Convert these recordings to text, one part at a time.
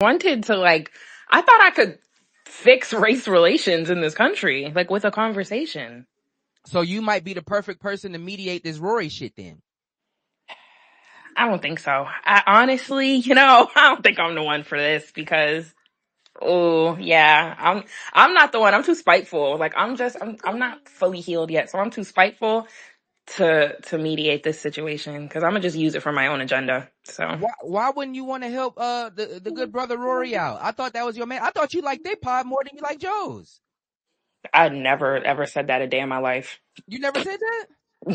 wanted to I thought I could fix race relations in this country, with a conversation. So you might be the perfect person to mediate this Rory shit then. I don't think so. I honestly, I don't think I'm the one for this because, oh yeah, I'm not the one. I'm too spiteful. I'm not fully healed yet, so I'm too spiteful to mediate this situation because I'm gonna just use it for my own agenda. So Why wouldn't you want to help the good brother Rory out? I thought that was your man. I thought you liked their pod more than you like Joe's. I never ever said that a day in my life. You never said that?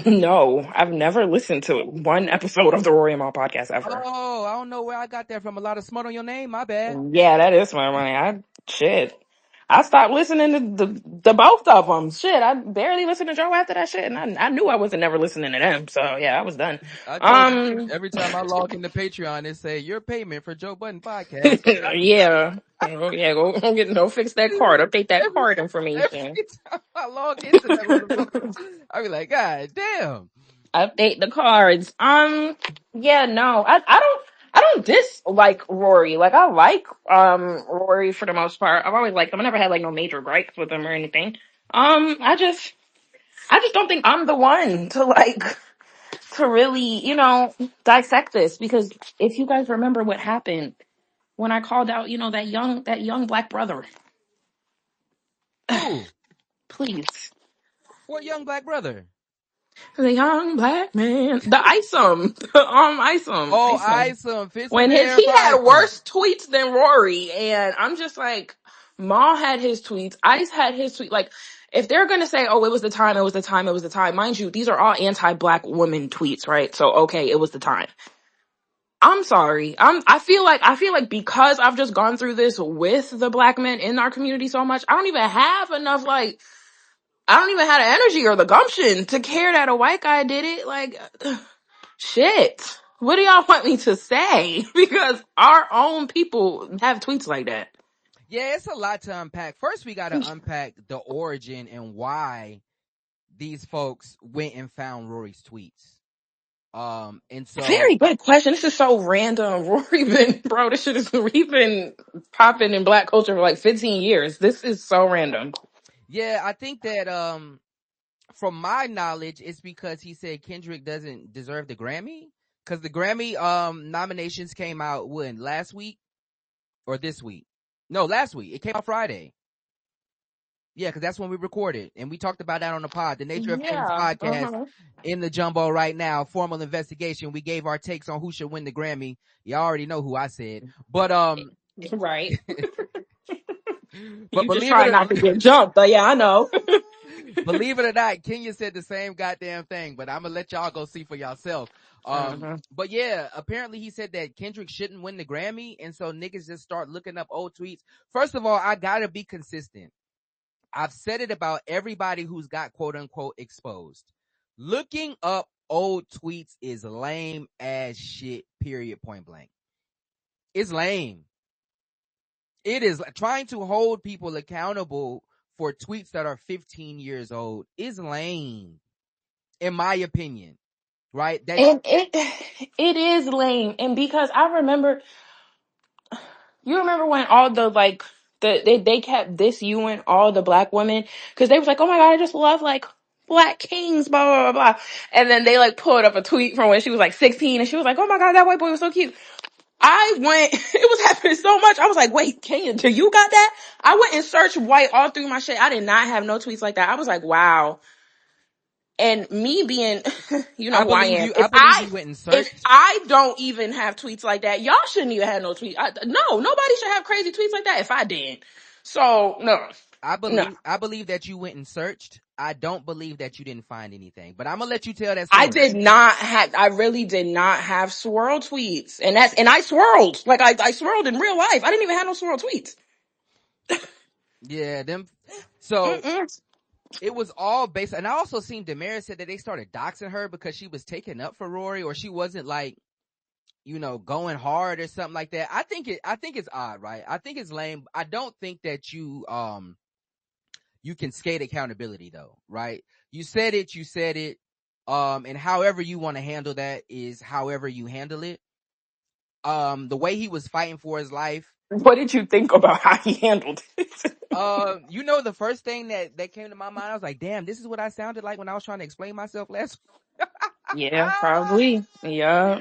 No, I've never listened to one episode of the Rory and Mal podcast ever. Oh, I don't know where I got that from. A lot of smut on your name. My bad. Yeah, that is my money. Shit. I stopped listening to the both of them. Shit, I barely listened to Joe after that shit, and I knew I wasn't never listening to them. So yeah, I was done. I told you every time I log into Patreon, it say your payment for Joe Budden podcast. Yeah, yeah, go fix that card, update that card Every information, time I log into that motherfucker, I be like, God damn. update the cards. Yeah, no, I don't dislike Rory. I like Rory for the most part. I've always liked him. I never had no major gripes with him or anything. I just don't think I'm the one to really, dissect this because if you guys remember what happened when I called out, that young black brother, Who? please. What young black brother? The young black man, the Isom, Oh, Isom. Isom, fits and When he verified had you. worse tweets than Rory, and I'm just like, Maul had his tweets, Ice had his tweet. If they're gonna say, "Oh, it was the time, it was the time, it was the time," mind you, these are all anti-black woman tweets, right? So okay, it was the time. I'm sorry. I feel like because I've just gone through this with the black men in our community so much, I don't even have enough I don't even have the energy or the gumption to care that a white guy did it. Shit. What do y'all want me to say? Because our own people have tweets like that. Yeah, it's a lot to unpack. First, we got to unpack the origin and why these folks went and found Rory's tweets. And so Very good question. This is so random. This shit is we've been popping in black culture for 15 years. This is so random. yeah, I think that from my knowledge, it's because he said Kendrick doesn't deserve the Grammy. Because the Grammy nominations came out when last week or this week? No, last week. It came out Friday. Yeah, because that's when we recorded, and we talked about that on the pod, the Nature of Things Yeah. podcast in the jumbo right now. Formal investigation. We gave our takes on who should win the Grammy. You already know who I said, but Right. but You just try not to get jumped, but yeah, I know. believe it or not, Kenya said the same goddamn thing. But I'm gonna let y'all go see for yourself. But yeah, apparently he said that Kendrick shouldn't win the Grammy, and so niggas just start looking up old tweets. First of all, I gotta be consistent. I've said it about everybody who's got quote unquote exposed. Looking up old tweets is lame as shit, period, point blank. It's lame. It is trying to hold people accountable for tweets that are 15 years old is lame, in my opinion. Right? And it is lame. And because I remember, you remember when all they kept disuing all the black women because they was like, oh my god, I just love black kings, blah blah blah blah. And then they pulled up a tweet from when she was 16, and she was like, oh my god, that white boy was so cute. I went, it was happening so much. I was like, wait, Kenya, do you got that? I went and searched white all through my shit. I did not have no tweets like that. I was like, wow. And me being, you know I who I believe am. you. I believe you went and searched. If I don't even have tweets like that, y'all shouldn't even have no tweets. No, nobody should have crazy tweets like that if I did. So no. I No. believe that you went and searched. I don't believe that you didn't find anything. But I'm gonna let you tell that story. I really did not have swirl tweets. And I swirled. I swirled in real life. I didn't even have no swirl tweets. Yeah, them. So Mm-mm. it was all based. And I also seen Damaris said that they started doxing her because she was taking up for Rory, or she wasn't going hard or something like that. I think it's odd, right? I think it's lame. I don't think that you can skate accountability though, right? You said it. And however you want to handle that is however you handle it. The way he was fighting for his life, What did you think about how he handled it? You know, the first thing that came to my mind, I was like, damn, this is what I sounded like when I was trying to explain myself last. Yeah, probably. Yeah.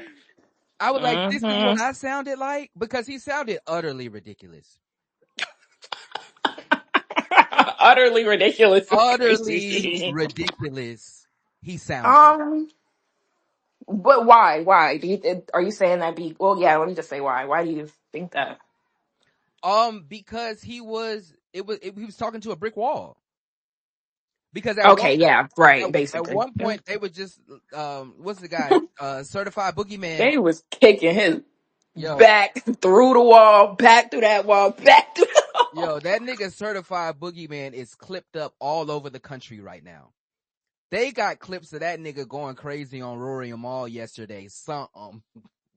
I was like, this is what Mm-hmm. I sounded like, because he sounded utterly ridiculous. Utterly ridiculous is Utterly crazy. ridiculous he sounded. Um, but why? Why do you? Are you saying that? Well, yeah. Let me just say why. Why do you think that? Because he was talking to a brick wall. Because Okay. Yeah. Right. at Basically, one point they were just what's the guy, certified boogeyman. they was kicking his Yo, back through the wall, back through that wall, back through the wall. that nigga certified boogeyman is clipped up all over the country right now. They got clips of that nigga going crazy on Rory and Maul yesterday. Something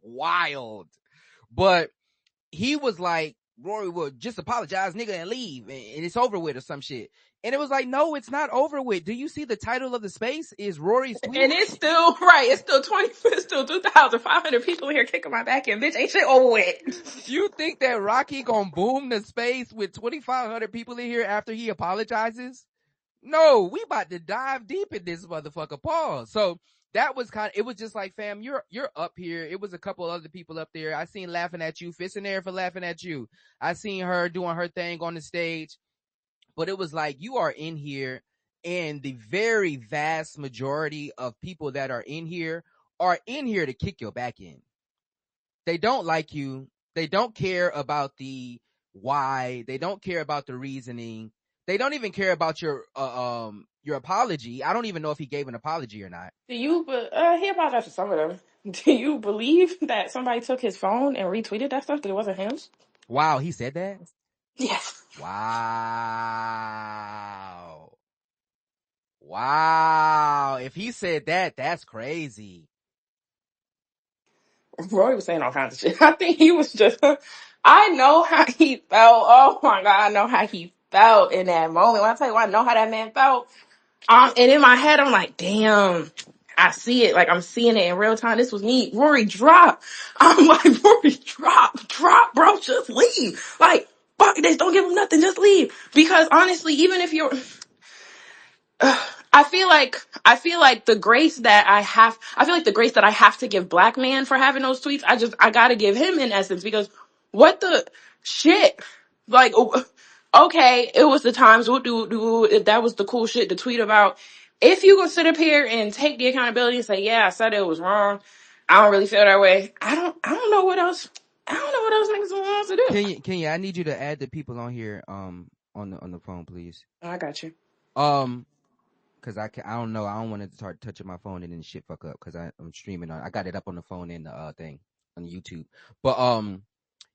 wild. But he was like, Rory would just apologize, nigga, and leave, and it's over with or some shit. And it was like, no, it's not over with. Do you see the title of the space is Rory's tweet? And it's still right. It's still 20. It's still 2,500 people here kicking my back in. Bitch, ain't shit over with. You think that Rocky gonna boom the space with 2,500 people in here after he apologizes? No, we about to dive deep in this motherfucker. Pause. So that was it was just like, fam, you're up here. It was a couple other people up there. I seen laughing at you, Fist in there for laughing at you. I seen her doing her thing on the stage, but it was like, you are in here, and the very vast majority of people that are in here to kick your back in. They don't like you. They don't care about the why. They don't care about the reasoning. They don't even care about your apology. I don't even know if he gave an apology or not. Do you? He apologized for some of them. Do you believe that somebody took his phone and retweeted that stuff? That it wasn't him? Wow, he said that? Yes. Wow. Wow. If he said that, that's crazy. Rory was saying all kinds of shit. I think he was just. I know how he felt. Oh my god, I know how he felt in that moment. When I tell you, I know how that man felt. And in my head, I'm like, damn, I see it. Like, I'm seeing it in real time. This was me. Rory, drop. I'm like, Rory, drop, bro. Just leave. Like, fuck this. Don't give him nothing. Just leave. Because honestly, even if you're, I feel like the grace that I have to give black man for having those tweets, I gotta give him in essence, because what the shit? Like, okay, it was the times, that was the cool shit to tweet about. If you gonna sit up here and take the accountability and say, yeah, I said it was wrong, I don't really feel that way. I don't know what else. I don't know what else niggas want us to do. Kenya, I need you to add the people on here on the phone, please. I got you. Cause I don't know. I don't want to start touching my phone and then shit fuck up. Cause I'm streaming I got it up on the phone and the thing on YouTube. But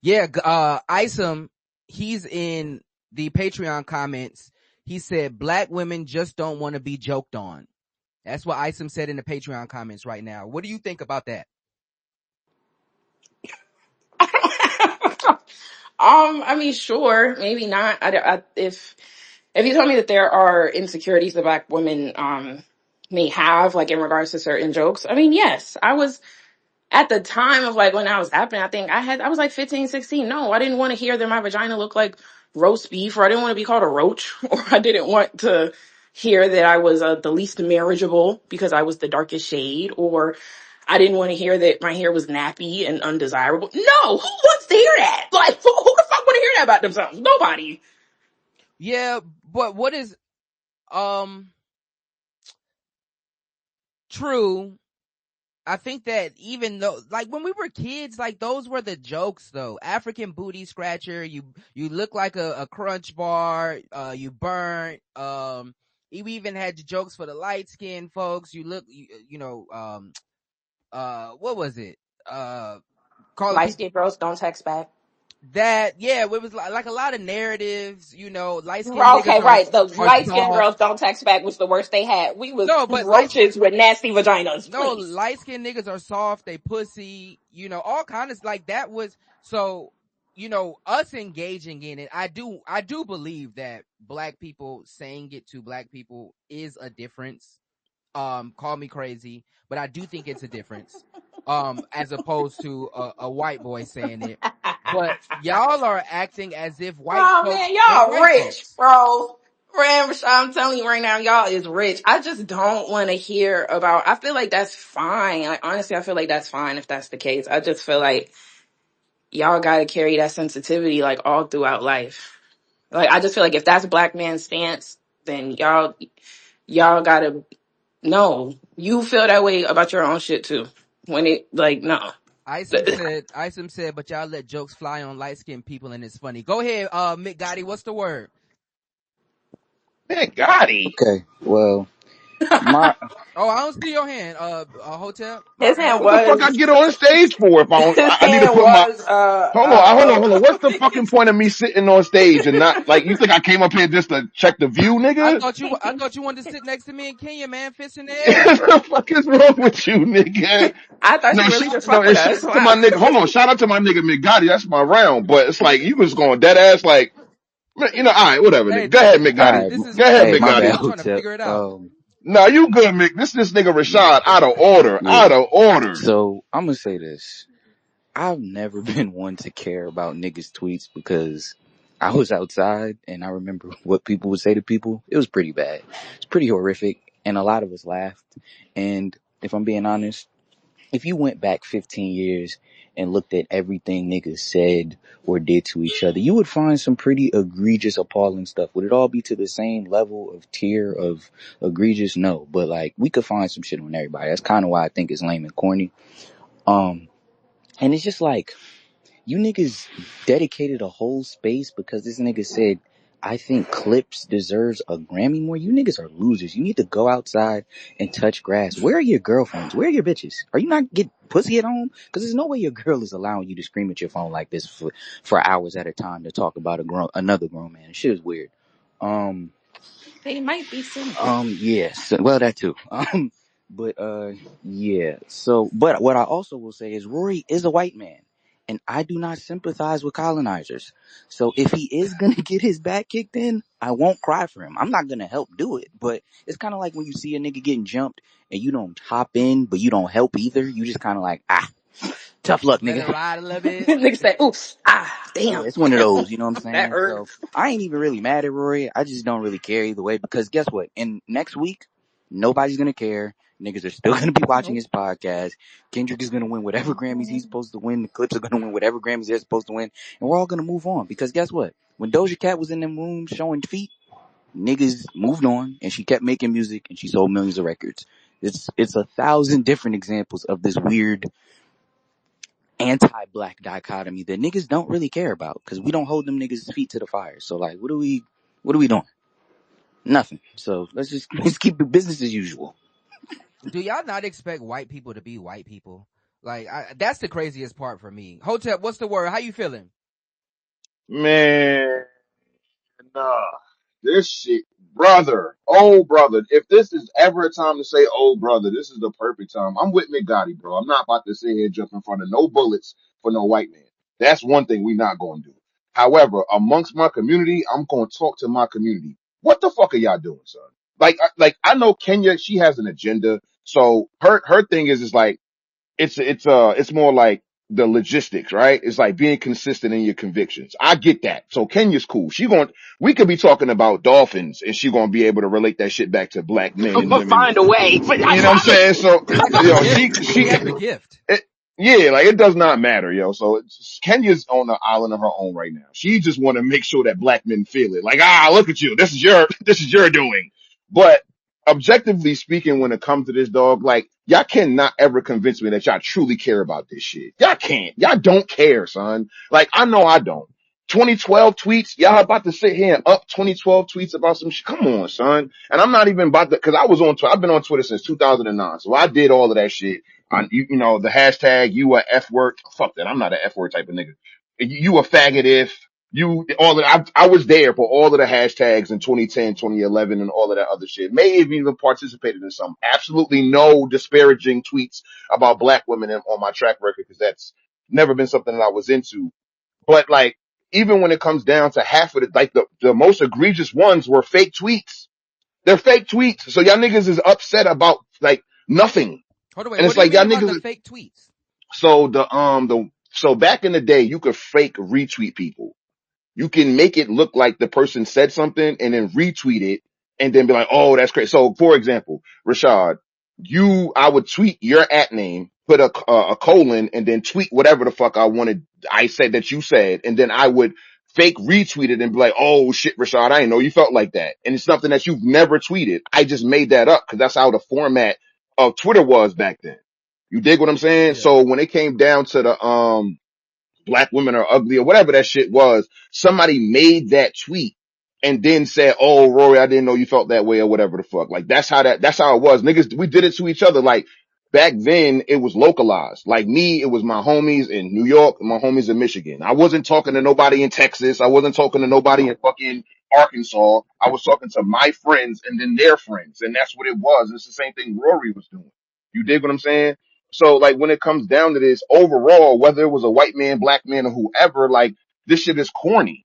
yeah, Isom, he's in the Patreon comments. He said black women just don't want to be joked on. That's what Isom said in the Patreon comments right now. What do you think about that? I mean, sure, maybe not. If you told me that there are insecurities that black women may have, like in regards to certain jokes, I mean, yes, I was at the time of like when that was happening. I think I was like 15, 16. No, I didn't want to hear that my vagina looked like roast beef, or I didn't want to be called a roach, or I didn't want to hear that I was the least marriageable because I was the darkest shade, or I didn't want to hear that my hair was nappy and undesirable. No, who wants to hear that? Like, who the fuck want to hear that about themselves? Nobody. Yeah, but what is true? I think that even though, like, when we were kids, like, those were the jokes, though. African booty scratcher, you look like a crunch bar, you burnt, you even had jokes for the light skinned folks. You look, what was it? Calling Light people skinned girls don't text back. that, yeah, it was like a lot of narratives, light skinned Okay, niggas right. The are light skinned soft. girls don't text back was the worst they had. We was No, but roaches with nasty vaginas, no, please. light skinned niggas are soft, they pussy, all kind of, like, that was, so, us engaging in it, I do believe that black people saying it to black people is a difference. Call me crazy, but I do think it's a difference. As opposed to a white boy saying it. But y'all are acting as if white Oh folks man, hate y'all white rich, folks. bro. Rashad, I'm telling you right now, y'all is rich. I just don't want to hear about. I feel like that's fine. Like honestly, I feel like that's fine if that's the case. I just feel like y'all got to carry that sensitivity like all throughout life. Like I just feel like if that's black man's stance, then y'all gotta know you feel that way about your own shit too. When it like no. Isom said, but y'all let jokes fly on light skinned people and it's funny. Go ahead, Mick Gotti, what's the word? Man, Gotti. Okay, well, my Oh, I don't see your hand. Hotel, my His bad. hand What the fuck I was get on stage for if I don't, his I need to hand put my, was hold on. What's the fucking point of me sitting on stage and not, like, you think I came up here just to check the view, nigga? I thought you wanted to sit next to me in Kenya, man. Fist in the What air. the fuck is wrong with you, nigga? I thought No, you really just no, fuck and with shout us. out to my Wow. nigga, hold on, shout out to my nigga McGotti, that's my round, but it's like, you was going dead ass like, you know, alright, whatever, Hey, nigga. Go ahead, all McGotti. right, Go ahead, hey, my we bad, McGotti. still trying to hotel. figure it out. No, you good, Mick. This nigga Yeah, Rashad out of order, yeah. out of order. So I'm gonna say this: I've never been one to care about niggas' tweets because I was outside and I remember what people would say to people. It was pretty bad. It's pretty horrific, and a lot of us laughed. And if I'm being honest, if you went back 15 years and looked at everything niggas said or did to each other, you would find some pretty egregious, appalling stuff. Would it all be to the same level of tier of egregious? No, but like we could find some shit on everybody. That's kind of why I think it's lame and corny. Um, and it's just like you niggas dedicated a whole space because this nigga said, I think Clipse deserves a Grammy more. You niggas are losers. You need to go outside and touch grass. Where are your girlfriends? Where are your bitches? Are you not get pussy at home? Because there's no way your girl is allowing you to scream at your phone like this for hours at a time to talk about another grown man. Shit is weird. Um, They might be single. yes. Well, that too. But, yeah. So, but what I also will say is Rory is a white man. And I do not sympathize with colonizers. So if he is gonna get his back kicked in, I won't cry for him. I'm not gonna help do it. But it's kind of like when you see a nigga getting jumped and you don't hop in, but you don't help either. You just kind of like, tough luck, Let it nigga. ride a little bit. Nigga say, "Oops, Yeah, damn, it's one of those, you know what I'm that saying? hurt." So I ain't even really mad at Rory. I just don't really care either way because guess what? In next week, nobody's gonna care. Niggas are still gonna be watching Nope. his podcast. Kendrick is gonna win whatever Grammys he's supposed to win. The Clips are gonna win whatever Grammys they're supposed to win. And we're all gonna move on because guess what? When Doja Cat was in them rooms showing feet, niggas moved on and she kept making music and she sold millions of records. It's 1,000 different examples of this weird anti-black dichotomy that niggas don't really care about because we don't hold them niggas' feet to the fire. So like, what are we doing? Nothing. So let's keep it business as usual. Do y'all not expect white people to be white people? Like, that's the craziest part for me. Hotel, what's the word? How you feeling? Man, nah. This shit, brother, oh brother. If this is ever a time to say, oh brother, this is the perfect time. I'm with McGotti, bro. I'm not about to sit here and jump in front of no bullets for no white man. That's one thing we not going to do. However, amongst my community, I'm going to talk to my community. What the fuck are y'all doing, son? Like I know Kenya, she has an agenda. So her thing is like, it's more like the logistics, right? It's like being consistent in your convictions. I get that. So Kenya's cool. We could be talking about dolphins and she gonna be able to relate that shit back to black men and women. Find a way. I You know what I'm promise. saying? So, It's like a gift. She she, has the gift. yeah, like it does not matter, yo. So Kenya's on an island of her own right now. She just want to make sure that black men feel it. Like, look at you. This is your doing. But objectively speaking, when it comes to this dog, like y'all cannot ever convince me that y'all truly care about this shit. Y'all can't. Y'all don't care, son. Like I know I don't. 2012 tweets, y'all about to sit here and up 2012 tweets about some shit. Come on, son. And I'm not even about to, cause I've been on Twitter since 2009. So I did all of that shit. You know, the hashtag, you a F word. Fuck that. I'm not an F word type of nigga. You a faggot if I was there for all of the hashtags in 2010, 2011 and all of that other shit. May have even participated in some. Absolutely no disparaging tweets about black women on my track record because that's never been something that I was into. But like, even when it comes down to half of it, like the most egregious ones were fake tweets. They're fake tweets. So y'all niggas is upset about like nothing. Hold on, wait. And What it's do you like mean y'all about the niggas. fake tweets? So So back in the day, you could fake retweet people. You can make it look like the person said something and then retweet it and then be like, oh, that's great. So for example, Rashad, I would tweet your at name, put a colon and then tweet whatever the fuck I wanted. I said that you said, and then I would fake retweet it and be like, oh shit, Rashad, I didn't know you felt like that. And it's something that you've never tweeted. I just made that up because that's how the format of Twitter was back then. You dig what I'm saying? Yeah. So when it came down to the, black women are ugly or whatever that shit was, somebody made that tweet and then said, oh, Rory, I didn't know you felt that way or whatever the fuck. Like that's how it was. Niggas, we did it to each other. Like back then it was localized. Like me, it was my homies in New York and my homies in Michigan. I wasn't talking to nobody in Texas. I wasn't talking to nobody in fucking Arkansas. I was talking to my friends and then their friends. And that's what it was. It's the same thing Rory was doing. You dig what I'm saying? So like when it comes down to this overall, whether it was a white man, black man or whoever, like this shit is corny.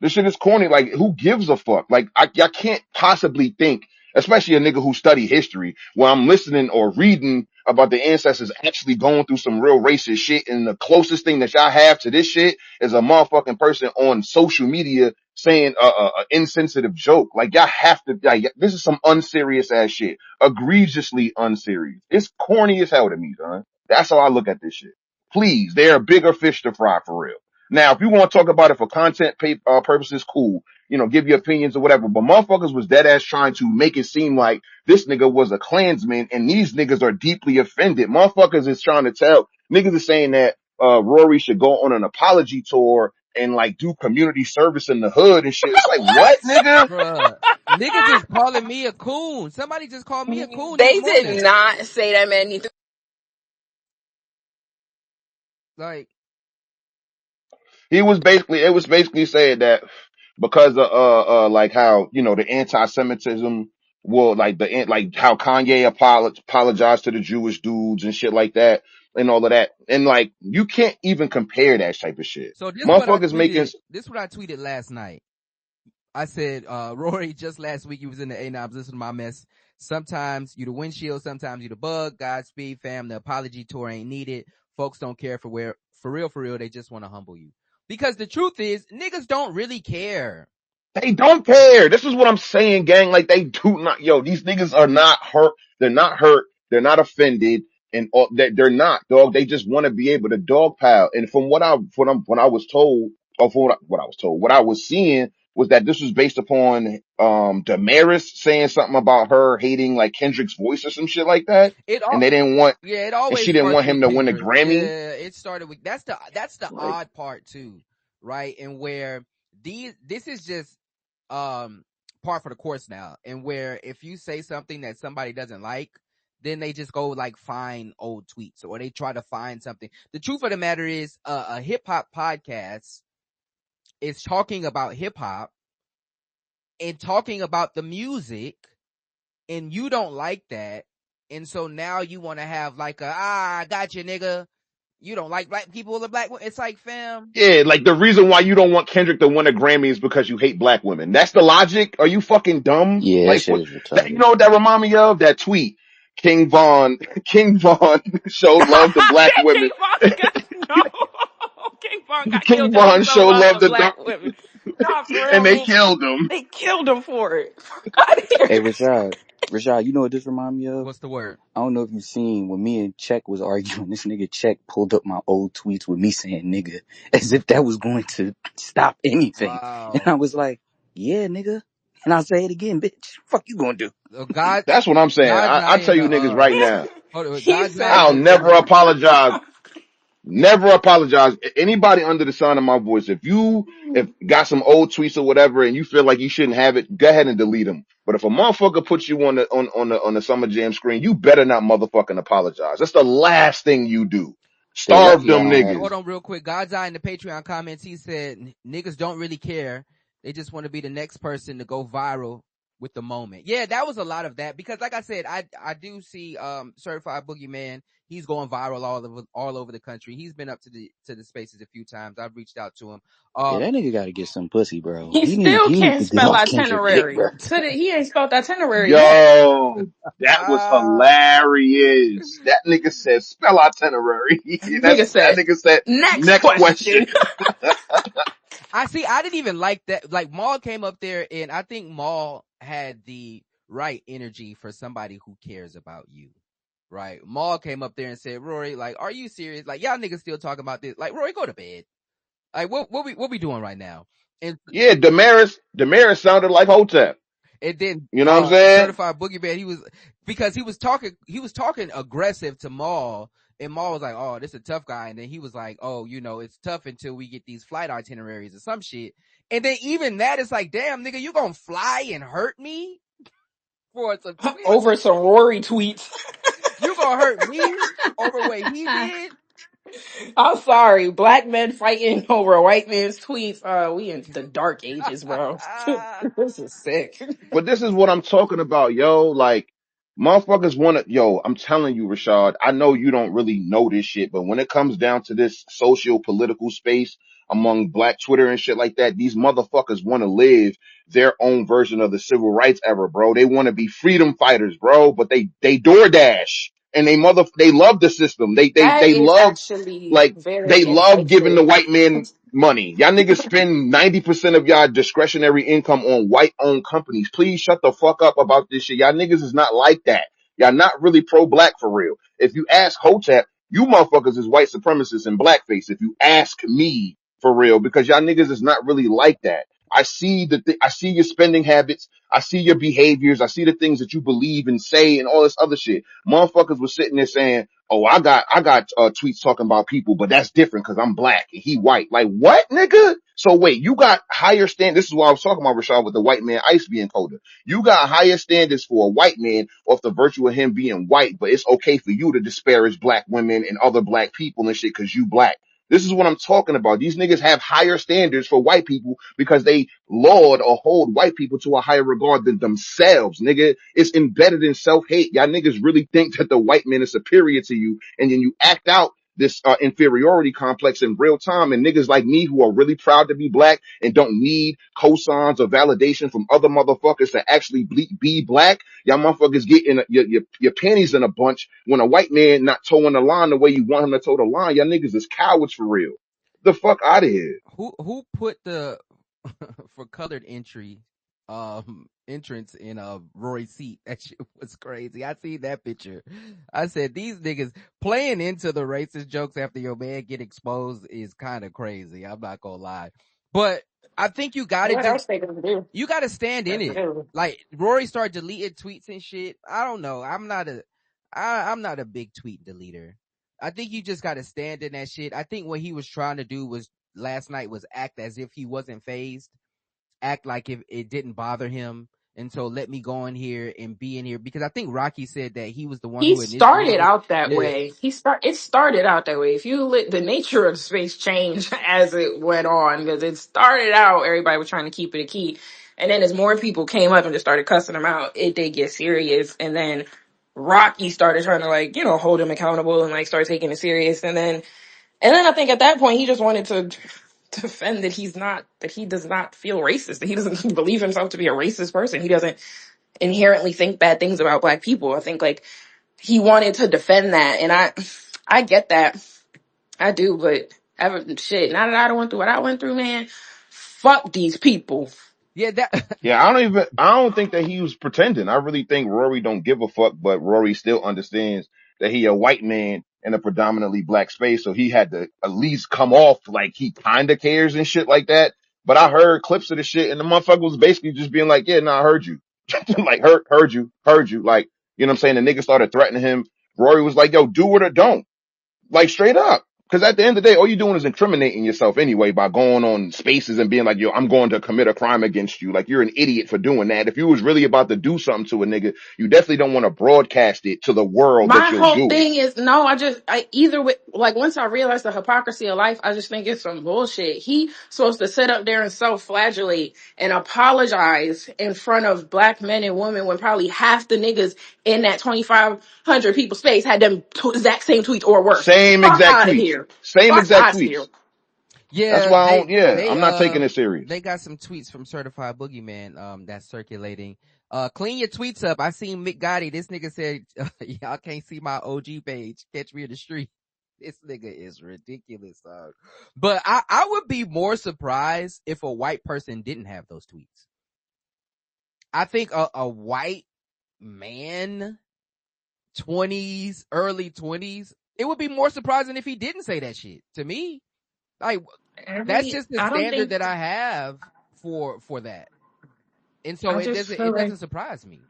This shit is corny. Like who gives a fuck? Like I can't possibly think, especially a nigga who study history, where I'm listening or reading about the ancestors actually going through some real racist shit. And the closest thing that y'all have to this shit is a motherfucking person on social media saying a insensitive joke. Like y'all have to, like, this is some unserious ass shit. Egregiously unserious. It's corny as hell to me, son. That's how I look at this shit. Please, there are bigger fish to fry for real. Now, if you want to talk about it for content purposes, cool. You know, give your opinions or whatever. But motherfuckers was dead ass trying to make it seem like this nigga was a Klansman and these niggas are deeply offended. Motherfuckers is trying to tell, niggas is saying that, Rory should go on an apology tour and like do community service in the hood and shit. It's like, what, nigga? Bruh. Niggas is calling me a coon. Somebody just called me a coon this They morning. did not say that man needs to. Like, It was basically saying that because of, like how, you know, the anti-Semitism will like how Kanye apologized to the Jewish dudes and shit like that and all of that. And like, you can't even compare that type of shit. so Motherfuckers making, this what I tweeted last night. I said, Rory, just last week you was in the A-Knobs, listen to my mess. Sometimes you the windshield, sometimes you the bug. Godspeed, fam. The apology tour ain't needed. Folks don't care for real, they just want to humble you. Because the truth is, niggas don't really care. they don't care. This is what I'm saying, gang. Like they do not, yo, these niggas are not hurt. They're not hurt. They're not offended. And they're not, dog. They just want to be able to dogpile. And from what I was told, or from what I was told, what I was seeing was that this was based upon, Damaris saying something about her hating like Kendrick's voice or some shit like that. It And all, they didn't want, yeah, it and always she didn't starts want him with to win a Kendrick. Grammy. Yeah, it started with, that's the Like, odd part too, right? And where this is just, par for the course now. And where if you say something that somebody doesn't like, then they just go like find old tweets or they try to find something. The truth of the matter is, a hip hop podcast is talking about hip hop and talking about the music, and you don't like that. And so now you want to have like I got you, nigga. You don't like black people or black women. It's like, fam. yeah, like the reason why you don't want Kendrick to win a Grammy is because you hate black women. That's the logic. Are you fucking dumb? Yeah, that Like shit what? is You retarded. know what that remind me of? That tweet. King Von, King Von showed love to black King women. Von got no. King Von got killed King because he Von showed showed love love to to black women. Nah, for and real, they man. killed him. They killed him for it. Fuck out of Hey, here. Rashad, you know what this remind me of? What's the word? I don't know if you seen when me and Check was arguing, this nigga Check pulled up my old tweets with me saying nigga, as if that was going to stop anything. And Wow. I was like, yeah, nigga. And I'll say it again, bitch. Fuck you gonna do? God, That's what I'm saying. I God's tell you niggas right now, He God's said, I'll just never apologize. Never apologize. Anybody under the sound of my voice, if got some old tweets or whatever and you feel like you shouldn't have it, go ahead and delete them. But if a motherfucker puts you on the Summer Jam screen, you better not motherfucking apologize. That's the last thing you do. They Starve lucky I them don't have niggas. hold on real quick. God's eye in the Patreon comments, he said niggas don't really care. They just want to be the next person to go viral with the moment. Yeah, that was a lot of that because like I said, I do see Certified Boogeyman. He's going viral all over the country. He's been up to the spaces a few times. I've reached out to him. Yeah, that nigga gotta get some pussy, bro. He still He need can't to get spell off Kendrick dick, itinerary. bro. He ain't spelled itinerary yet. Yo, that was uh, hilarious. That nigga said spell itinerary. Nigga That said, nigga said next next question. question. I see. I didn't even like that. Like Maul came up there, and I think Maul had the right energy for somebody who cares about you. Right? Maul came up there and said, "Rory, like, are you serious? Like, y'all niggas still talking about this? Like, Rory, go to bed. Like, what we doing right now?" And Yeah, Damaris sounded like Hotep. and then You know what I'm saying? Certified Boogeyman, he was talking aggressive to Maul, and Maul was like, "Oh, this is a tough guy," and then he was like, "Oh, it's tough until we get these flight itineraries or some shit." And then even that is like, damn, nigga, you gonna fly and hurt me for some tweets? Over some Rory tweets. You gonna hurt me over what he did? I'm sorry. Black men fighting over a white man's tweets. We in the dark ages, bro. This is sick. But this is what I'm talking about, yo. Like, motherfuckers yo, I'm telling you, Rashad, I know you don't really know this shit, but when it comes down to this social political space among black Twitter and shit like that, these motherfuckers want to live their own version of the civil rights era, bro. They want to be freedom fighters, bro, but they DoorDash and they love the system. That They is love, actually like, very they love giving the insightful. white man money. Y'all niggas spend 90% of y'all discretionary income on white owned companies. Please shut the fuck up about this shit. Y'all niggas is not like that. Y'all not really pro black for real. If you ask Hotep, you motherfuckers is white supremacists and blackface. If you ask me for real, because y'all niggas is not really like that. I see I see your spending habits. I see your behaviors. I see the things that you believe and say and all this other shit. Motherfuckers was sitting there saying, "Oh, I got tweets talking about people, but that's different because I'm black and he white." Like, what, nigga? So wait, you got higher stand. This is what I was talking about, Rashad, with the white man ice being colder. You got higher standards for a white man off the virtue of him being white, but it's okay for you to disparage black women and other black people and shit because you black. This is what I'm talking about. These niggas have higher standards for white people because they laud or hold white people to a higher regard than themselves, nigga. It's embedded in self-hate. Y'all niggas really think that the white man is superior to you, and then you act out this inferiority complex in real time. And niggas like me who are really proud to be black and don't need cosigns or validation from other motherfuckers to actually be black, y'all motherfuckers get in your panties in a bunch when a white man not towing the line the way you want him to toe the line. Y'all niggas is cowards for real. The fuck out of here. Who put the for colored entrance in Roy's seat? That shit was crazy. I seen that picture. I said these niggas playing into the racist jokes after your man get exposed is kind of crazy. I'm not gonna lie, but I think What else they gonna do? you gotta stand in it. Like Rory started deleting tweets and shit. I don't know. I'm not a big tweet deleter. I think you just gotta stand in that shit. I think what he was trying to do was last night was act as if he wasn't phased, act like if it didn't bother him, and so let me go in here and be in here because I think Rocky said that he was the one He who started initiated. out that Yeah, way. It started out that way. If you the nature of space changed as it went on because it started out everybody was trying to keep it a key, and then as more people came up and just started cussing him out, it did get serious. And then Rocky started trying to hold him accountable and start taking it serious. And then I think at that point he just wanted to defend that he does not feel racist, that he doesn't believe himself to be a racist person. He doesn't inherently think bad things about black people. I think he wanted to defend that, and I get that. I do, but shit, now that I went through what I went through, man, fuck these people. yeah, that Yeah, I don't think that he was pretending. I really think Rory don't give a fuck, but Rory still understands that he a white man in a predominantly black space. So he had to at least come off like he kind of cares and shit like that. But I heard clips of the shit and the motherfucker was basically just being like, yeah, I heard you. Like, heard you. Like, you know what I'm saying? The nigga started threatening him. Rory was like, yo, do it or don't. Like, straight up. Because at the end of the day, all you're doing is incriminating yourself anyway by going on spaces and being like, yo, I'm going to commit a crime against you. Like, you're an idiot for doing that. If you was really about to do something to a nigga, you definitely don't want to broadcast it to the world that My you'll whole do it. thing is no, I either with like once I realized the hypocrisy of life, I just think it's some bullshit. He supposed to sit up there and self-flagellate and apologize in front of black men and women when probably half the niggas in that 2,500 people space had them exact same tweets or worse. Same Fuck exact out of tweets. here. Same Fuck exact out of here. tweets. That's Yeah, why I'm not taking it serious. they got some tweets from Certified Boogeyman that's circulating. Clean your tweets up. I seen Mick Gotti. This nigga said, y'all can't see my OG page. Catch me in the street. This nigga is ridiculous, dog. But I would be more surprised if a white person didn't have those tweets. I think a white man, 20s, early 20s, it would be more surprising if he didn't say that shit. To me, like, that's just the I don't standard think that I have for that. And so I it just feel doesn't like surprise me.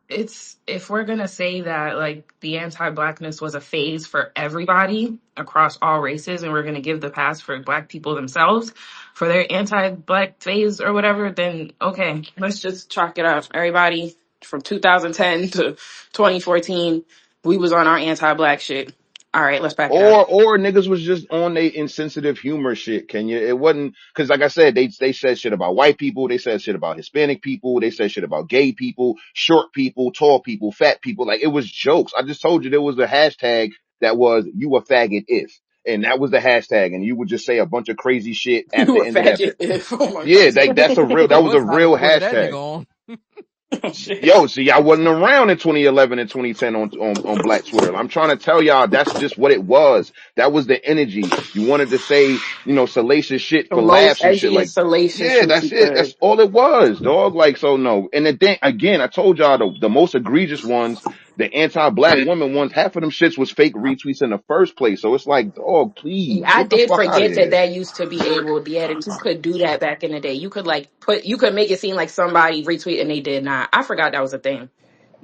it's if we're gonna say that like the anti-blackness was a phase for everybody across all races, and we're gonna give the pass for black people themselves for their anti-black phase or whatever, then okay, let's just chalk it up. Everybody from 2010 to 2014, we was on our anti-black shit. All right, let's back it up. Or niggas was just on they insensitive humor shit, Kenya. It wasn't, cause like I said, they said shit about white people, they said shit about Hispanic people, they said shit about gay people, short people, tall people, fat people. Like, it was jokes. I just told you there was a hashtag that was you a faggot if. And that was the hashtag, and you would just say a bunch of crazy shit at You the a end of that. faggot. Oh my Yeah, god. like They that was a must not have real recorded that hashtag. nigga on. Oh, shit. Yo, see, I wasn't around in 2011 and 2010 on Black Twitter. I'm trying to tell y'all that's just what it was. That was the energy. You wanted to say, salacious shit The for most laughs and shit. edgiest, Like, salacious yeah, shit that's you it. could. That's all it was, dog. Like, so no. And then again, I told y'all the most egregious ones, the anti-black women ones, half of them shits was fake retweets in the first place. So it's like, dog, please I get the did fuck out of forget that here. that used to be able. Yeah, that you could do that back in the day. You could you could make it seem like somebody retweet and they did not. I forgot that was a thing.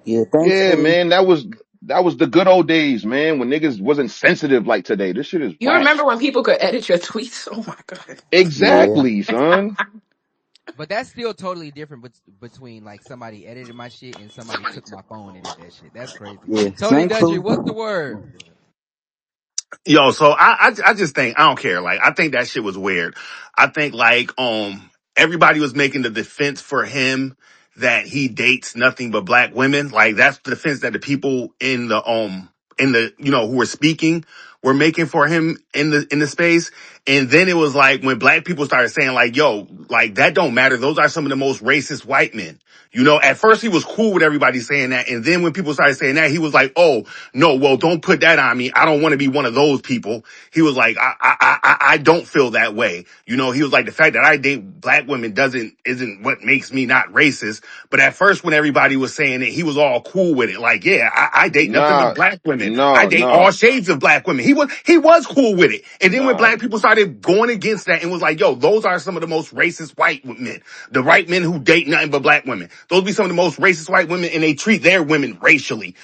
Yeah, Yeah, thankfully. man, that was the good old days, man, when niggas wasn't sensitive like today. This shit is You whack. remember when people could edit your tweets? Oh my god. Yeah, Exactly, son. But that's still totally different between like somebody edited my shit and somebody took my phone and did that shit. That's crazy. yeah, Tony Dutry, thankfully. what's the word? Yo, so I just think I don't care. Like, I think that shit was weird. I think like everybody was making the defense for him that he dates nothing but black women. Like, that's the defense that the people in the who were speaking were making for him in the space. And then it was like when black people started saying like, yo, like that don't matter. Those are some of the most racist white men. At first he was cool with everybody saying that. And then when people started saying that, he was like, oh, no, well, don't put that on me. I don't want to be one of those people. He was like, I don't feel that way. He was like, the fact that I date black women isn't what makes me not racist. But at first when everybody was saying it, he was all cool with it. Like, yeah, I date nothing but Nah, black women. I no, date all no, shades of black women. He was cool with it. And then when nah. black people started going against that and was like, yo, those are some of the most racist white men. The white men who date nothing but black women. Those be some of the most racist white women, and they treat their women racially,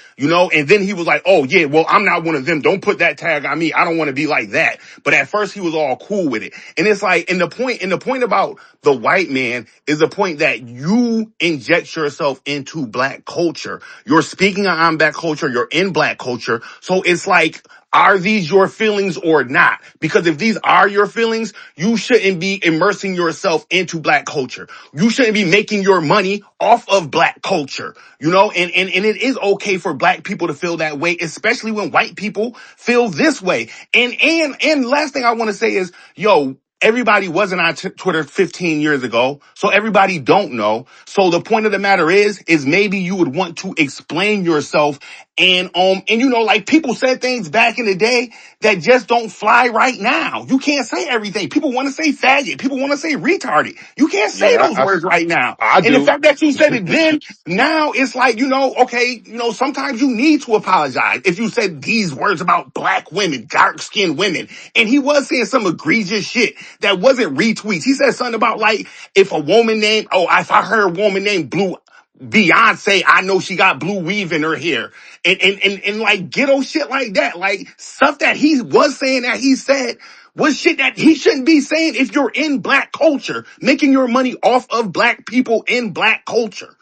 And then he was like, oh yeah, well, I'm not one of them. Don't put that tag on me. I don't want to be like that. But at first he was all cool with it. And it's like, and the point about the white man is the point that you inject yourself into black culture. You're speaking on black culture. You're in black culture. So it's like, are these your feelings or not? Because if these are your feelings, you shouldn't be immersing yourself into black culture. You shouldn't be making your money off of black culture, and it is okay for black people to feel that way, especially when white people feel this way. And last thing I want to say is, yo, everybody wasn't on Twitter 15 years ago, so everybody don't know. So the point of the matter is maybe you would want to explain yourself and like people said things back in the day that just don't fly right now. You can't say everything. People want to say faggot. People want to say retarded. You can't say Yeah, those words right now. I And the do. fact that you said it then, now it's like, okay, sometimes you need to apologize if you said these words about black women, dark skinned women. And he was saying some egregious shit that wasn't retweets. He said something about like, if I heard a woman named Beyonce, I know she got blue weave in her hair. And like ghetto shit like that. Like stuff that he was saying that he said was shit that he shouldn't be saying if you're in black culture, making your money off of black people in black culture.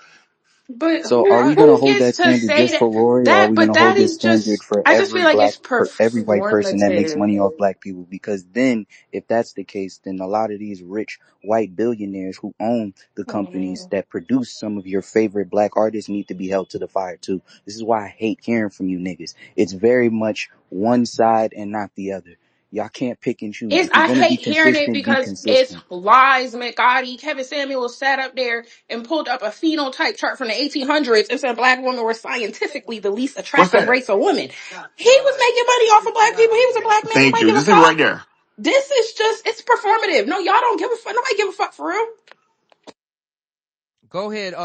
But So who are I we gonna who hold gets that to standard say just that? for Rory, or are That we but gonna hold that this is standard just. for I just feel like it's every white person that makes performative. money off black people? Because then, if that's the case, then a lot of these rich white billionaires who own the companies Mhm. that produce some of your favorite black artists need to be held to the fire too. This is why I hate hearing from you niggas. It's very much one side and not the other. Y'all can't pick and choose. It's If you're I gonna be hate hearing it consistent, be because it's consistent. lies, McGotti. Kevin Samuels sat up there and pulled up a phenotype chart from the 1800s and said black women were scientifically the least What's attractive that? race of women. He was making money off of black people. He was a black man. Thank Nobody you. give a This nigga right fuck. there. This is just it's performative. No, y'all don't give a fuck. Nobody give a fuck for real. go ahead.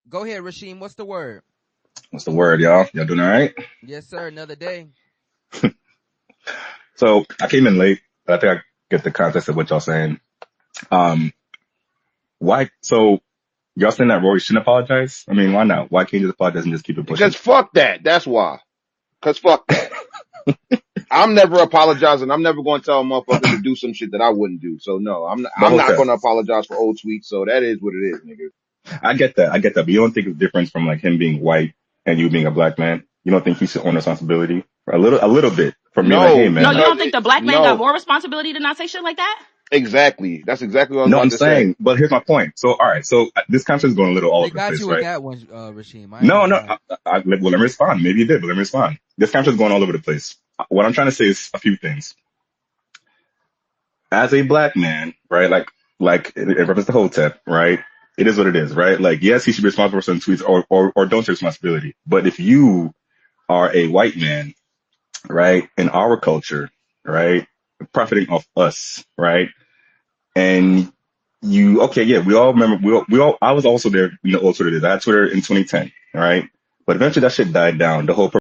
Go ahead, Rasheem. What's the word? What's the word, y'all? Y'all doing all right? Yes, sir. Another day. So I came in late, but I think I get the context of what y'all saying. Why? So y'all saying that Rory shouldn't apologize? I mean, why not? Why can't you just apologize and just keep it Because pushing? fuck that. That's why. Because fuck that. I'm never apologizing. I'm never going to tell a motherfucker to do some shit that I wouldn't do. So no, But I'm not okay, going to apologize for old tweets. So that is what it is, nigga. I get that. I get that. But you don't think it's different from like him being white and you being a black man? You don't think he should own responsibility for a little bit for me? Like, hey, No, No, man, you like, because don't think the black man got no, more responsibility to not say shit like that? exactly. That's exactly what I was no, about I'm to say. saying, but here's my point. So, all right, so this conversation is going a little all They over the got place, you with right? that one, Rasheem. I ain't No, gonna no. lie. Well, let me respond. Maybe you did, but let me respond. This conversation is going all over the place. What I'm trying to say is a few things. As a black man, right? Like in reference to Hotep, right? It is what it is, right? Like, yes, he should be responsible for some tweets or don't take responsibility. But if you are a white man, right, in our culture, right, profiting off us, right, and you, okay, yeah, we all remember, I was also there, you know, old Twitter days. I had Twitter in 2010, right? But eventually that shit died down. The whole